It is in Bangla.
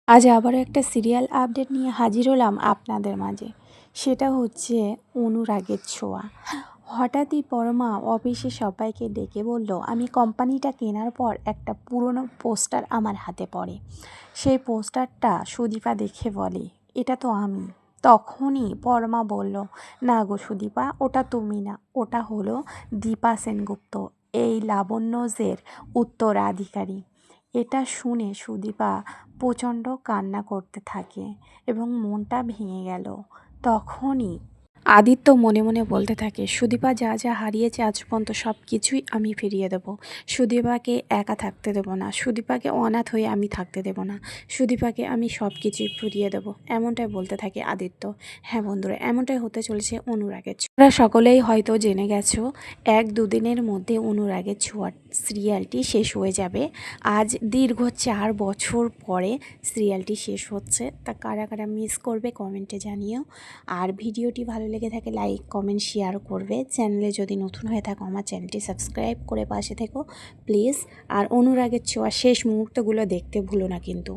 আজ আবারও একটা সিরিয়াল আপডেট নিয়ে হাজির হলাম আপনাদের মাঝে। সেটা হচ্ছে অনুরাগের ছোঁয়া। হঠাৎই পরমা অফিসে সবাইকে ডেকে বলল, আমি কোম্পানিটা কেনার পর একটা পুরনো পোস্টার আমার হাতে পড়ে। সেই পোস্টারটা সুদীপা দেখে বলে, এটা তো আমি। তখনই পরমা বলল, না গো সুদীপা, ওটা তুমি না, ওটা হলো দীপা সেনগুপ্ত, এই লাবণ্যজের উত্তরাধিকারী। এটা শুনে সুদীপা প্রচণ্ড কান্না করতে থাকে এবং মনটা ভেঙে গেল। তখনই আদিত্য মনে মনে বলতে থাকে, সুদীপা যা যা হারিয়েছে আজ পর্যন্ত সব কিছুই আমি ফিরিয়ে দেবো। সুদীপাকে একা থাকতে দেবো না, সুদীপাকে অনাথ হয়ে আমি থাকতে দেবো না, সুদীপাকে আমি সব কিছুই ফিরিয়ে দেবো, এমনটাই বলতে থাকে আদিত্য। হ্যাঁ বন্ধুরা, এমনটাই হতে চলেছে অনুরাগের ছোঁয়া। তোমরা সকলেই হয়তো জেনে গেছো, 1-2 দিনের মধ্যে অনুরাগের ছোঁয়া সিরিয়ালটি শেষ হয়ে যাবে। আজ দীর্ঘ 4 বছর পরে সিরিয়ালটি শেষ হচ্ছে। তা কারা কারা মিস করবে কমেন্টে জানিও। আর ভিডিওটি ভালো লেগে থাকে লাইক কমেন্ট শেয়ার করবে। চ্যানেলে যদি নতুন হয়ে থাকো আমার চ্যানেলটি সাবস্ক্রাইব করে পাশে থেকো প্লিজ। আর অনুরাগের ছোঁয়া শেষ মুহূর্তগুলো দেখতে ভুলো না কিন্তু।